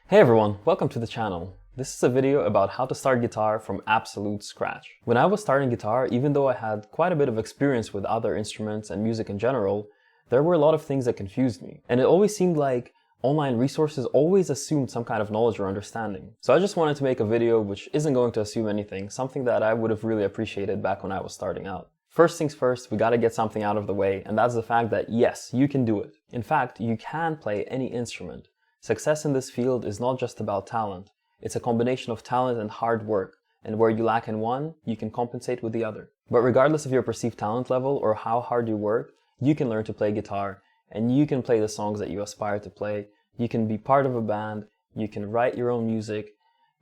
Hey everyone, welcome to the channel. This is a video about how to start guitar from absolute scratch. When I was starting guitar, even though I had quite a bit of experience with other instruments and music in general, there were a lot of things that confused me. And it always seemed like online resources always assumed some kind of knowledge or understanding. So I just wanted to make a video which isn't going to assume anything, something that I would have really appreciated back when I was starting out. First things first, we gotta get something out of the way, and that's the fact that yes, you can do it. In fact, you can play any instrument. Success in this field is not just about talent. It's a combination of talent and hard work, and where you lack in one, you can compensate with the other. But regardless of your perceived talent level or how hard you work, you can learn to play guitar, and you can play the songs that you aspire to play. You can be part of a band, you can write your own music,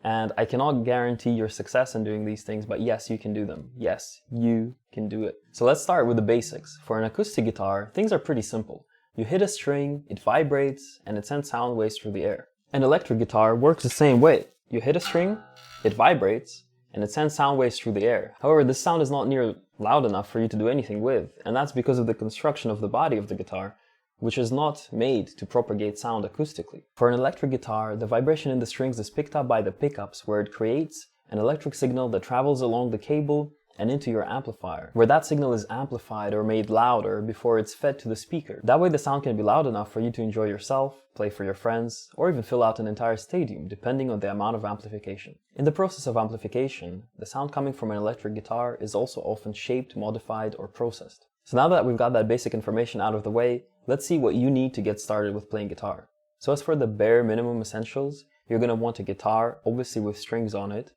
and I cannot guarantee your success in doing these things, but yes, you can do them. Yes, you can do it. So let's start with the basics. For an acoustic guitar, things are pretty simple. You hit a string, it vibrates, and it sends sound waves through the air. An electric guitar works the same way. You hit a string, it vibrates, and it sends sound waves through the air. However, this sound is not near loud enough for you to do anything with, and that's because of the construction of the body of the guitar, which is not made to propagate sound acoustically. For an electric guitar, the vibration in the strings is picked up by the pickups, where it creates an electric signal that travels along the cable and into your amplifier, where that signal is amplified or made louder before it's fed to the speaker. That way the sound can be loud enough for you to enjoy yourself, play for your friends, or even fill out an entire stadium, depending on the amount of amplification. In the process of amplification, the sound coming from an electric guitar is also often shaped, modified, or processed. So now that we've got that basic information out of the way, let's see what you need to get started with playing guitar. So as for the bare minimum essentials, you're going to want a guitar, obviously with strings on it.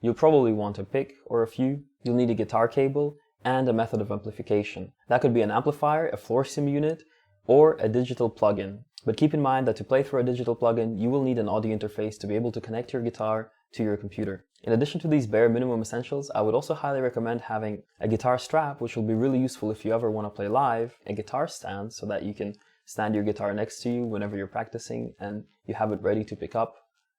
You'll probably want a pick or a few. You'll need a guitar cable and a method of amplification. That could be an amplifier, a floor sim unit, or a digital plugin. But keep in mind that to play through a digital plugin, you will need an audio interface to be able to connect your guitar to your computer. In addition to these bare minimum essentials, I would also highly recommend having a guitar strap, which will be really useful if you ever want to play live, a guitar stand so that you can stand your guitar next to you whenever you're practicing and you have it ready to pick up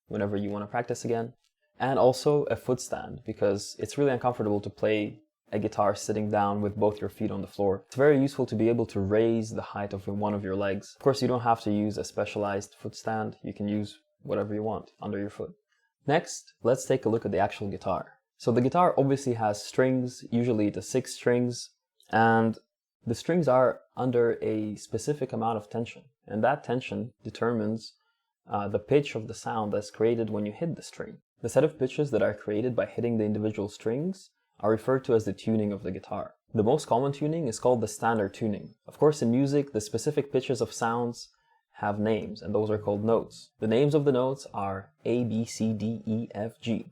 whenever you want to practice again. And also a foot stand, because it's really uncomfortable to play a guitar sitting down with both your feet on the floor. It's very useful to be able to raise the height of one of your legs. Of course, you don't have to use a specialized foot stand. You can use whatever you want under your foot. Next, let's take a look at the actual guitar. So the guitar obviously has strings, usually the 6 strings, and the strings are under a specific amount of tension. And that tension determines the pitch of the sound that's created when you hit the string. The set of pitches that are created by hitting the individual strings are referred to as the tuning of the guitar. The most common tuning is called the standard tuning. Of course, in music, the specific pitches of sounds have names, and those are called notes. The names of the notes are A, B, C, D, E, F, G.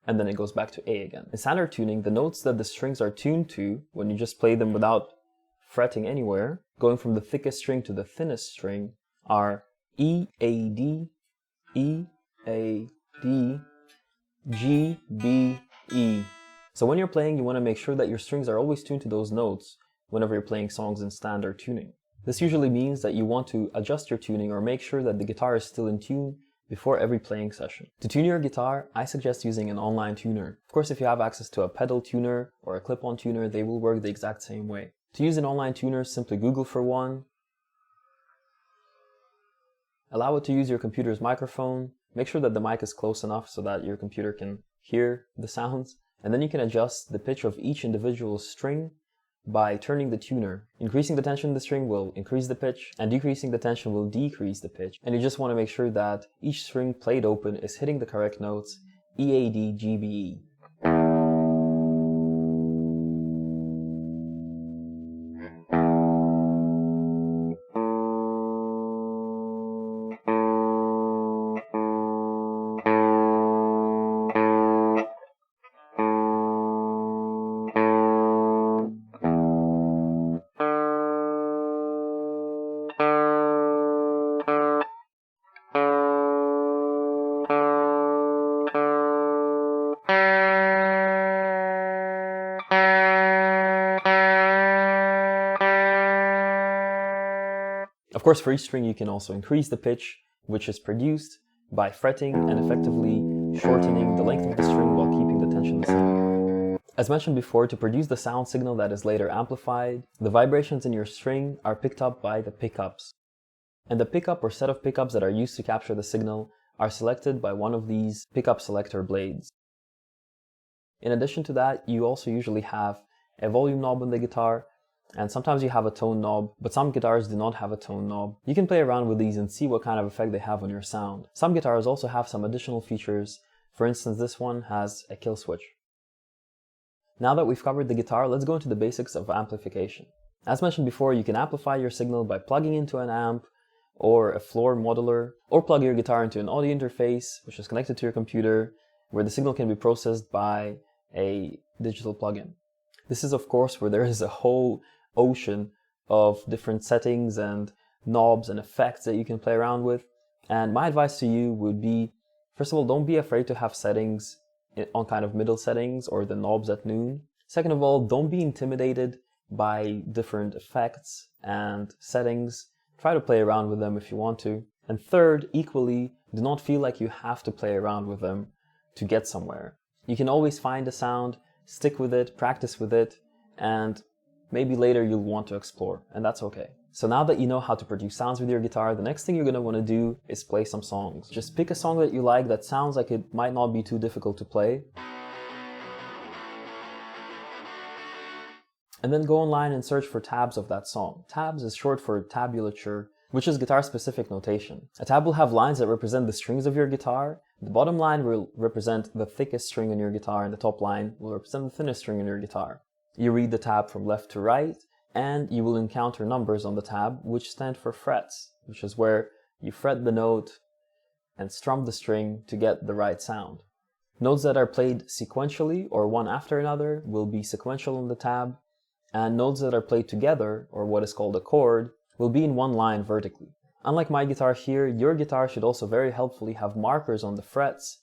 And then it goes back to A again. In standard tuning, the notes that the strings are tuned to, when you just play them without fretting anywhere, going from the thickest string to the thinnest string, are E, A, D, E, A, D, G, B, E. So when you're playing, you want to make sure that your strings are always tuned to those notes whenever you're playing songs in standard tuning. This usually means that you want to adjust your tuning or make sure that the guitar is still in tune before every playing session. To tune your guitar, I suggest using an online tuner. Of course, if you have access to a pedal tuner or a clip-on tuner, they will work the exact same way. To use an online tuner, simply Google for one. Allow it to use your computer's microphone. Make sure that the mic is close enough so that your computer can hear the sounds. And then you can adjust the pitch of each individual string by turning the tuner. Increasing the tension in the string will increase the pitch, and decreasing the tension will decrease the pitch. And you just want to make sure that each string played open is hitting the correct notes, E, A, D, G, B, E. Of course, for each string you can also increase the pitch, which is produced by fretting and effectively shortening the length of the string while keeping the tension the same. As mentioned before, to produce the sound signal that is later amplified, the vibrations in your string are picked up by the pickups. And the pickup or set of pickups that are used to capture the signal are selected by one of these pickup selector blades. In addition to that, you also usually have a volume knob on the guitar, and sometimes you have a tone knob, but some guitars do not have a tone knob. You can play around with these and see what kind of effect they have on your sound. Some guitars also have some additional features. For instance, this one has a kill switch. Now that we've covered the guitar, let's go into the basics of amplification. As mentioned before, you can amplify your signal by plugging into an amp or a floor modular, or plug your guitar into an audio interface which is connected to your computer, where the signal can be processed by a digital plugin. This is of course where there is a whole ocean of different settings and knobs and effects that you can play around with. And my advice to you would be, first of all, don't be afraid to have settings on kind of middle settings or the knobs at noon. Second of all, don't be intimidated by different effects and settings. Try to play around with them if you want to. And third, equally, do not feel like you have to play around with them to get somewhere. You can always find a sound, stick with it, practice with it, and maybe later you'll want to explore, and that's okay. So now that you know how to produce sounds with your guitar, the next thing you're going to want to do is play some songs. Just pick a song that you like that sounds like it might not be too difficult to play, and then go online and search for tabs of that song. Tabs is short for tabulature, which is guitar-specific notation. A tab will have lines that represent the strings of your guitar. The bottom line will represent the thickest string on your guitar, and the top line will represent the thinnest string on your guitar. You read the tab from left to right, and you will encounter numbers on the tab which stand for frets, which is where you fret the note and strum the string to get the right sound. Notes that are played sequentially or one after another will be sequential on the tab, and notes that are played together, or what is called a chord, will be in one line vertically. Unlike my guitar here, your guitar should also very helpfully have markers on the frets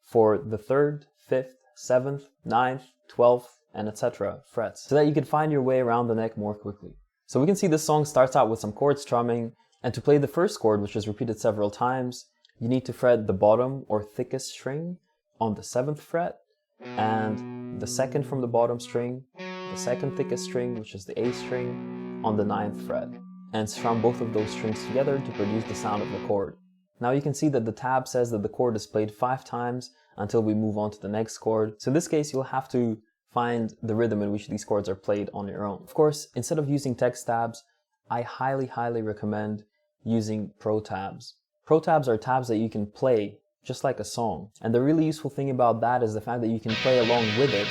for the 3rd, 5th, 7th, 9th, 12th, and etc. frets, so that you can find your way around the neck more quickly. So we can see this song starts out with some chord strumming, and to play the first chord, which is repeated several times, you need to fret the bottom or thickest string on the 7th fret, and the second from the bottom string, the second thickest string, which is the A string, on the 9th fret, and strum both of those strings together to produce the sound of the chord. Now you can see that the tab says that the chord is played 5 times until we move on to the next chord. So in this case, you'll have to find the rhythm in which these chords are played on your own. Of course, instead of using text tabs, I highly recommend using pro tabs. Pro tabs are tabs that you can play just like a song. And the really useful thing about that is the fact that you can play along with it,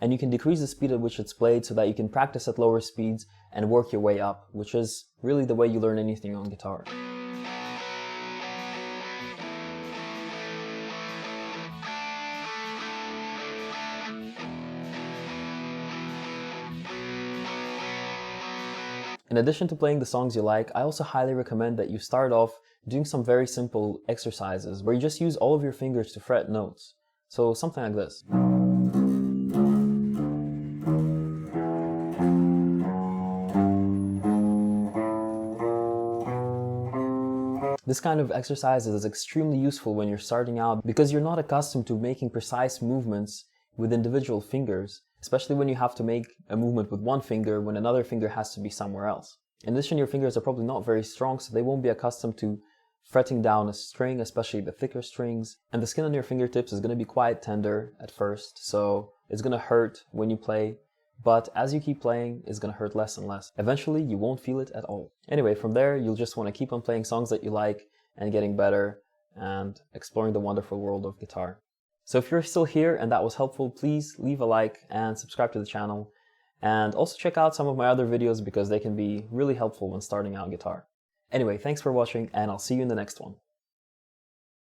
and you can decrease the speed at which it's played so that you can practice at lower speeds and work your way up, which is really the way you learn anything on guitar. In addition to playing the songs you like, I also highly recommend that you start off doing some very simple exercises where you just use all of your fingers to fret notes. So something like this. This kind of exercise is extremely useful when you're starting out because you're not accustomed to making precise movements with individual fingers, especially when you have to make a movement with one finger when another finger has to be somewhere else. In addition, your fingers are probably not very strong, so they won't be accustomed to fretting down a string, especially the thicker strings. And the skin on your fingertips is going to be quite tender at first, so it's going to hurt when you play. But as you keep playing, it's going to hurt less and less. Eventually, you won't feel it at all. Anyway, from there, you'll just want to keep on playing songs that you like and getting better and exploring the wonderful world of guitar. So if you're still here and that was helpful, please leave a like and subscribe to the channel. And also check out some of my other videos because they can be really helpful when starting out guitar. Anyway, thanks for watching, and I'll see you in the next one.